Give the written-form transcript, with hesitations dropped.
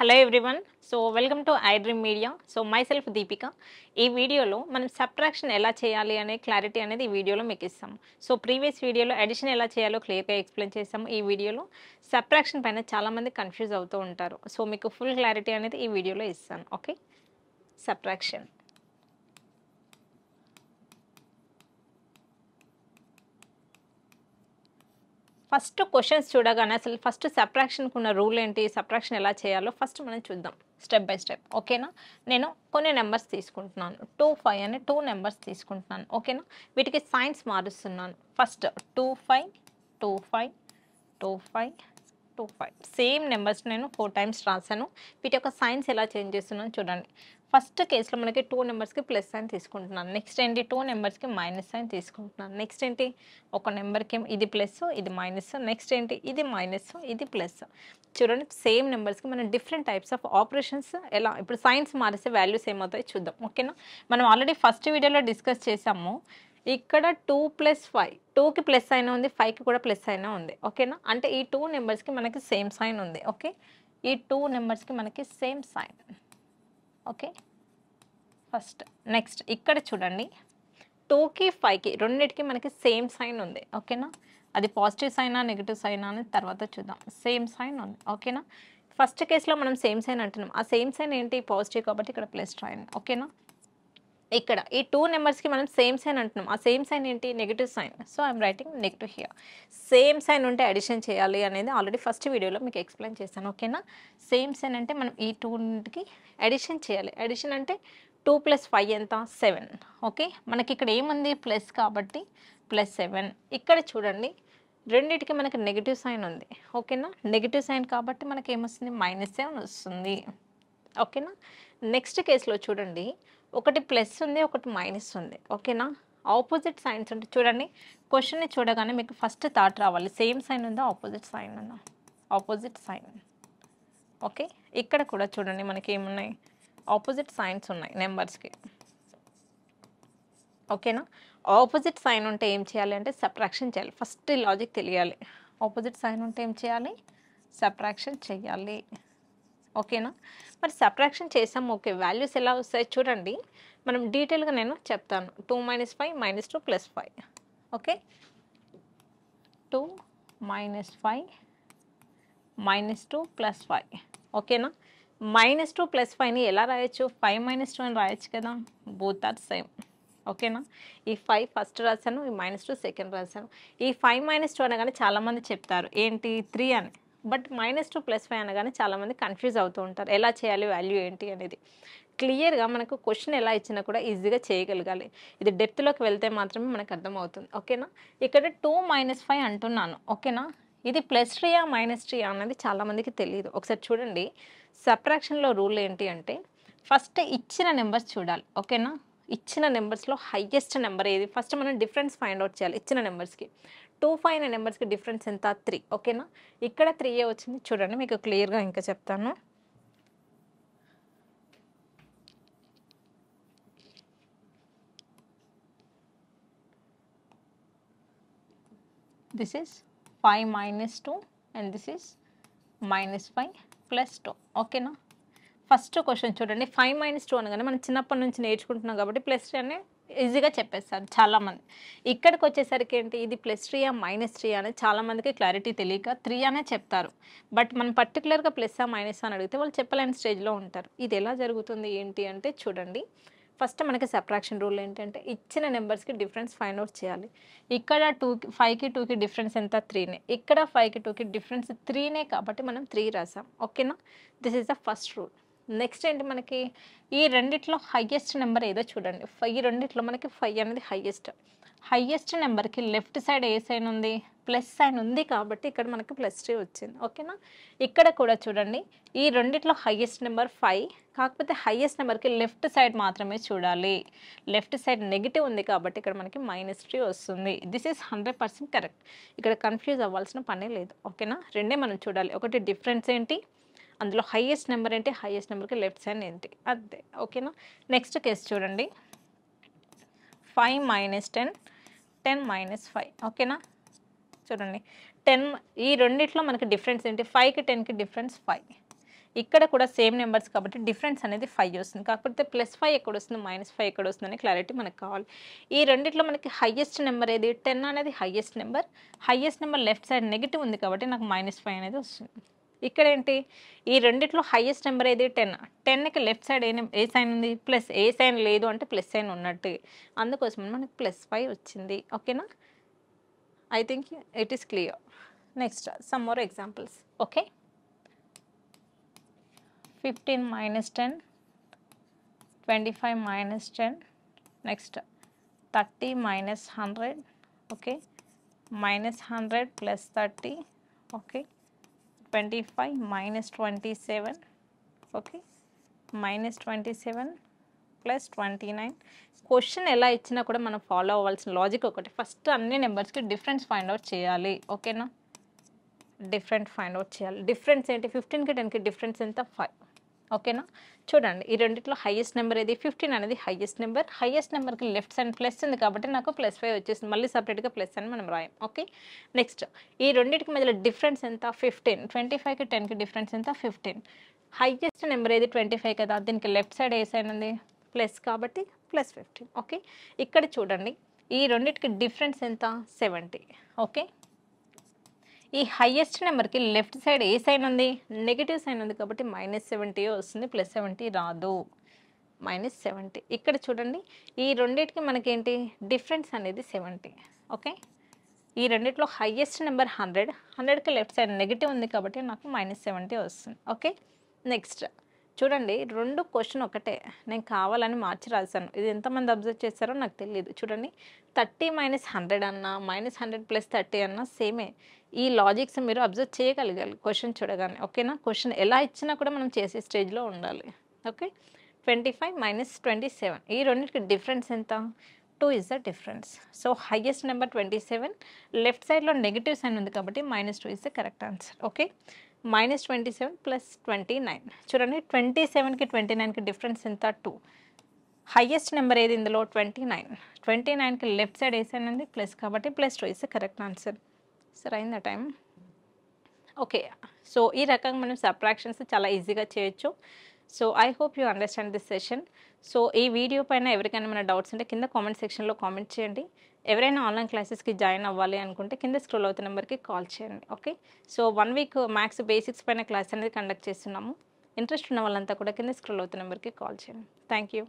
Hello everyone. So welcome to I dream media. So my self Deepika. ఈ వీడియోలో మనం subtraction ఎలా చేయాలి అనే క్లారిటీ అనేది ఈ వీడియోలో మీకు ఇస్తాము. సో ప్రీవియస్ వీడియోలో అడిషన్ ఎలా చేయాలో క్లియర్గా ఎక్స్ప్లెయిన్ చేస్తాము. ఈ వీడియోలో సబ్ట్రాక్షన్ పైన చాలామంది కన్ఫ్యూజ్ అవుతూ ఉంటారు. సో మీకు ఫుల్ క్లారిటీ అనేది ఈ వీడియోలో ఇస్తాను. Okay, subtraction. ఫస్ట్ క్వశ్చన్స్ చూడగానే అసలు ఫస్ట్ సబ్ట్రాక్షన్కి ఉన్న రూల్ ఏంటి, సబ్ట్రాక్షన్ ఎలా చేయాలో ఫస్ట్ మనం చూద్దాం స్టెప్ బై స్టెప్. ఓకేనా, నేను కొన్ని నెంబర్స్ తీసుకుంటున్నాను. 2, 5 అని 2 నెంబర్స్ తీసుకుంటున్నాను. ఓకేనా, వీటికి సైన్స్ మారుస్తున్నాను. ఫస్ట్ 2, 5, 2, 5, 2, 5, 2, 5 సేమ్ నెంబర్స్ నేను 4 టైమ్స్ రాశాను. వీటి యొక్క సైన్స్ ఎలా చేంజ్ చేస్తున్నాను చూడండి. ఫస్ట్ కేసులో మనకి 2 నెంబర్స్కి ప్లస్ సైన్ తీసుకుంటున్నాను. నెక్స్ట్ ఏంటి, 2 నెంబర్స్కి మైనస్ సైన్ తీసుకుంటున్నాను. నెక్స్ట్ ఏంటి, ఒక నెంబర్కి ఇది ప్లస్ ఇది మైనస్. నెక్స్ట్ ఏంటి, ఇది మైనస్ ఇది ప్లస్. చూడండి, సేమ్ నెంబర్స్కి మనం డిఫరెంట్ టైప్స్ ఆఫ్ ఆపరేషన్స్ ఎలా ఇప్పుడు సైన్స్ మారిస్తే వాల్యూస్ ఏమవుతాయి చూద్దాం. ఓకేనా, మనం ఆల్రెడీ ఫస్ట్ వీడియోలో డిస్కస్ చేసాము. ఇక్కడ 2 + 5, 2కి ప్లస్ సైన్ ఉంది, 5కి కూడా ప్లస్ సైన్ ఉంది. ఓకేనా, అంటే ఈ 2 నెంబర్స్కి మనకి సేమ్ సైన్ ఉంది. ఓకే, ఈ 2 నెంబర్స్కి మనకి same sign. Okay, first next ఇక్కడ చూడండి, 2కి 5కి రెండింటికి మనకి సేమ్ సైన్ ఉంది. ఓకేనా, అది పాజిటివ్ సైనా నెగిటివ్ సైనా అని తర్వాత చూద్దాం. సేమ్ సైన్ ఉంది. ఓకేనా, ఫస్ట్ కేసులో మనం సేమ్ సైన్ అంటున్నాం. ఆ సేమ్ సైన్ ఏంటి, పాజిటివ్ కాబట్టి ఇక్కడ ప్లస్ సైన్. ఓకేనా, ఇక్కడ ఈ 2 నెంబర్స్కి మనం సేమ్ సైన్ అంటున్నాం. ఆ సేమ్ సైన్ ఏంటి, negative sign. So I'm writing negative here. Same sign ఉంటే అడిషన్ చేయాలి అనేది ఆల్రెడీ ఫస్ట్ వీడియోలో మీకు ఎక్స్ప్లెయిన్ చేశాను. ఓకేనా, సేమ్ సైన్ అంటే మనం ఈ 2కి అడిషన్ చేయాలి. అడిషన్ అంటే 2 + 5 ఎంత, 7. ఓకే, మనకి ఇక్కడ ఏముంది, ప్లస్ కాబట్టి +7. ఇక్కడ చూడండి, రెండింటికి మనకి నెగిటివ్ సైన్ ఉంది. ఓకేనా, నెగిటివ్ సైన్ కాబట్టి మనకి ఏమొస్తుంది, -7 వస్తుంది. ఓకేనా, నెక్స్ట్ కేసులో చూడండి, ఒకటి ప్లస్ ఉంది, ఒకటి మైనస్ ఉంది. ఓకేనా, ఆపోజిట్ సైన్స్ అంటే చూడండి, క్వశ్చన్ని చూడగానే మీకు ఫస్ట్ థాట్ రావాలి, సేమ్ సైన్ ఉందా ఆపోజిట్ సైన్ ఉందా, ఆపోజిట్ సైన్. ఓకే, ఇక్కడ కూడా చూడండి మనకి ఏమున్నాయి, ఆపోజిట్ సైన్స్ ఉన్నాయి నెంబర్స్కి. ఓకేనా, ఆపోజిట్ సైన్ ఉంటే ఏం చేయాలి అంటే సబ్ట్రాక్షన్ చేయాలి. ఫస్ట్ లాజిక్ తెలియాలి. ఆపోజిట్ సైన్ ఉంటే ఏం చేయాలి, సబ్ట్రాక్షన్ చేయాలి. ఓకేనా, మరి సబ్ట్రాక్షన్ చేసాం. ఓకే, వాల్యూస్ ఎలా వస్తాయి చూడండి, మనం డీటెయిల్గా నేను చెప్తాను. 2 - 5 -2 + 5. ఓకే, 2 - 5 -2 + 5. ఓకేనా, -2 + 5ని ఎలా రాయొచ్చు, 5 - 2 అని రాయొచ్చు కదా, బోత్ ఆర్ సేమ్. ఓకేనా, ఈ 5 ఫస్ట్ రాశాను, ఈ -2 సెకండ్ రాశాను. ఈ 5 - 2 అనగానే చాలామంది చెప్తారు ఏంటి 3 అని. బట్ -2 + 5 అనగానే చాలామంది కన్ఫ్యూజ్ అవుతూ ఉంటారు, ఎలా చేయాలి, వాల్యూ ఏంటి అనేది. క్లియర్గా మనకు క్వశ్చన్ ఎలా ఇచ్చినా కూడా ఈజీగా చేయగలగాలి. ఇది డెప్త్లోకి వెళ్తే మాత్రమే మనకు అర్థమవుతుంది. ఓకేనా, ఇక్కడ 2 - 5 అంటున్నాను. ఓకేనా, ఇది +3 -3 అన్నది చాలామందికి తెలియదు. ఒకసారి చూడండి, సబ్ట్రాక్షన్లో రూల్ ఏంటి అంటే ఫస్ట్ ఇచ్చిన నెంబర్స్ చూడాలి. ఓకేనా, ఇచ్చిన నెంబర్స్లో హైయెస్ట్ నెంబర్ ఏది, ఫస్ట్ మనం డిఫరెన్స్ ఫైండ్ అవుట్ చేయాలి. ఇచ్చిన నెంబర్స్కి 2, 5 అనే నెంబర్స్కి డిఫరెన్స్ ఎంత, 3. ఓకేనా, ఇక్కడ 3 వచ్చింది. చూడండి మీకు క్లియర్గా ఇంకా చెప్తాను. This is 5 - 2 and this is -5 + 2. ఓకేనా, ఫస్ట్ క్వశ్చన్ చూడండి, 5 - 2 అనగానే మనం చిన్నప్పటి నుంచి నేర్చుకుంటున్నాం కాబట్టి +3 అని ఈజీగా చెప్పేస్తారు చాలామంది. ఇక్కడికి వచ్చేసరికి ఏంటి, ఇది +3 -3 అనేది చాలామందికి క్లారిటీ తెలియక 3 అనే చెప్తారు. బట్ మనం పర్టికులర్గా ప్లస్సా మైనస్ అని అడిగితే వాళ్ళు చెప్పలేని స్టేజ్లో ఉంటారు. ఇది ఎలా జరుగుతుంది ఏంటి అంటే చూడండి, ఫస్ట్ మనకి సబ్ట్రాక్షన్ రూల్ ఏంటంటే ఇచ్చిన నెంబర్స్కి డిఫరెన్స్ ఫైండ్ అవుట్ చేయాలి. ఇక్కడ 5కి 2కి డిఫరెన్స్ ఎంత, 3నే. ఇక్కడ 5కి 2కి డిఫరెన్స్ 3నే కాబట్టి మనం 3 రాసాం. ఓకేనా, this is the first rule. Next ఏంటి, మనకి ఈ రెండిట్లో హైయెస్ట్ నెంబర్ ఏదో చూడండి. ఈ రెండిట్లో మనకి 5 అనేది హైయెస్ట్ నెంబర్కి లెఫ్ట్ సైడ్ ఏ సైన్ ఉంది, ప్లస్ సైన్ ఉంది కాబట్టి ఇక్కడ మనకి +3 వచ్చింది. ఓకేనా, ఇక్కడ కూడా చూడండి, ఈ రెండిట్లో హైయెస్ట్ నెంబర్ 5, కాకపోతే హైయెస్ట్ నెంబర్కి లెఫ్ట్ సైడ్ మాత్రమే చూడాలి. లెఫ్ట్ సైడ్ నెగిటివ్ ఉంది కాబట్టి ఇక్కడ మనకి -3 వస్తుంది. This is 100% correct. ఇక్కడ కన్ఫ్యూజ్ అవ్వాల్సిన పనే లేదు. ఓకేనా, రెండే మనం చూడాలి. ఒకటి డిఫరెన్స్ ఏంటి, అందులో హైయెస్ట్ నెంబర్ ఏంటి, హైయెస్ట్ నెంబర్కి లెఫ్ట్ సైడ్ ఏంటి, అంతే. ఓకేనా, నెక్స్ట్ కేసు చూడండి, 5 - 10 10 - 5. ఓకేనా, చూడండి 10 ఈ రెండిట్లో మనకి డిఫరెన్స్ ఏంటి, 5కి 10కి డిఫరెన్స్ 5. ఇక్కడ కూడా సేమ్ నెంబర్స్ కాబట్టి డిఫరెన్స్ అనేది 5 వస్తుంది. కాకపోతే +5 ఎక్కడ వస్తుంది, -5 ఎక్కడ వస్తుందని క్లారిటీ మనకు కావాలి. ఈ రెండిట్లో మనకి హైయెస్ట్ నెంబర్ ఏది, 10 అనేది highest number. Highest number left side negative ఉంది కాబట్టి నాకు -5 అనేది వస్తుంది. ఇక్కడ ఏంటి, ఈ రెండిట్లో హైయెస్ట్ నెంబర్ ఏది 10. 10కి లెఫ్ట్ సైడ్ ఏ సైన్ ఉంది, ప్లస్. ఏ సైన్ లేదు అంటే ప్లస్ సైన్ ఉన్నట్టు, అందుకోసం మనకి +5 వచ్చింది. ఓకేనా, I think it is clear. Next some more examples. Okay, 15 - 10, 25 - 10, next 30 - 100, okay, -100 + 30, okay, 25 - 27, okay, -27 + 29. Question ఎలా ఇచ్చినా కూడా మనం ఫాలో అవ్వాల్సిన లాజిక్ ఒకటి, ఫస్ట్ అన్ని నెంబర్స్కి డిఫరెన్స్ ఫైండ్ అవుట్ చేయాలి. ఓకేనా, డిఫరెంట్ ఫైండ్ అవుట్ చేయాలి. డిఫరెన్స్ ఏంటి, 15కి 10కి డిఫరెన్స్ ఎంత, 5. ఓకేనా, చూడండి ఈ రెండిట్లో హైయెస్ట్ నెంబర్ ఏది, 15 అనేది హైయెస్ట్ నెంబర్. హైయెస్ట్ నెంబర్కి లెఫ్ట్ సైడ్ ప్లస్ ఉంది కాబట్టి నాకు +5 వచ్చేసింది. మళ్ళీ సపరేట్గా ప్లస్ అని మనం రాయం. ఓకే, నెక్స్ట్ ఈ రెండింటికి మధ్యలో డిఫరెన్స్ ఎంత, 15. 25కి 10కి డిఫరెన్స్ ఎంత, 15. హైయెస్ట్ నెంబర్ ఏది, 25 కదా, దీనికి లెఫ్ట్ సైడ్ ఏ సైడ్ ఉంది, ప్లస్ కాబట్టి +15. ఓకే, ఇక్కడ చూడండి ఈ రెండింటికి డిఫరెన్స్ ఎంత, 70. ఓకే, ఈ హైయెస్ట్ నెంబర్కి లెఫ్ట్ సైడ్ ఏ సైన్ ఉంది, నెగిటివ్ సైన్ ఉంది కాబట్టి -70 వస్తుంది, +70 రాదు, -70. ఇక్కడ చూడండి ఈ రెండింటికి మనకేంటి డిఫరెన్స్ అనేది 70. ఓకే, ఈ రెండిట్లో హైయెస్ట్ నెంబర్ 100. 100కి లెఫ్ట్ సైడ్ నెగిటివ్ ఉంది కాబట్టి నాకు -70 వస్తుంది. ఓకే, నెక్స్ట్ చూడండి రెండు క్వశ్చన్ ఒకటే, నేను కావాలని మార్చి రాశాను. ఇది ఎంతమంది అబ్జర్వ్ చేస్తారో నాకు తెలియదు. చూడండి 30 - 100 అన్నా, -100 + 30 అన్నా సేమే. ఈ లాజిక్స్ మీరు అబ్జర్వ్ చేయగలగాలి క్వశ్చన్ చూడగానే. ఓకేనా, క్వశ్చన్ ఎలా ఇచ్చినా కూడా మనం చేసే స్టేజ్లో ఉండాలి. ఓకే, 25 - 27, ఈ రెండింటికి డిఫరెన్స్ ఎంత, 2 is the difference. So highest number 27, left సైడ్లో నెగిటివ్ సైన్ ఉంది కాబట్టి -2 is the correct answer. Okay, -27 + 29. చూడండి 27కి 29కి డిఫరెన్స్ ఎంత, 2. హైయెస్ట్ నెంబర్ ఏది ఇందులో, 29. 29కి లెఫ్ట్ సైడ్ ఏ సైన్ ఉంది, ప్లస్ కాబట్టి +2 ఇస్ ద కరెక్ట్ ఆన్సర్. సరే అయిందా టైం? ఓకే, సో ఈ రకంగా మనం సబ్ట్రాక్షన్స్ చాలా ఈజీగా చేయొచ్చు. So I hope you understand this session. So ఈ వీడియో పైన ఎవరికైనా మన డౌట్స్ ఉంటే కింద కామెంట్ సెక్షన్లో కామెంట్ చేయండి. ఎవరైనా ఆన్లైన్ క్లాసెస్కి జాయిన్ అవ్వాలి అనుకుంటే కింద స్క్రోల్ అవుతున్న నెంబర్కి కాల్ చేయండి. Okay, so 1 week maths basics పైన క్లాస్ అనేది కండక్ట్ చేస్తున్నాము. ఇంట్రెస్ట్ ఉన్న వాళ్ళంతా కూడా కింద స్క్రోల్ అవుతున్న నెంబర్కి కాల్ చేయండి. Thank you.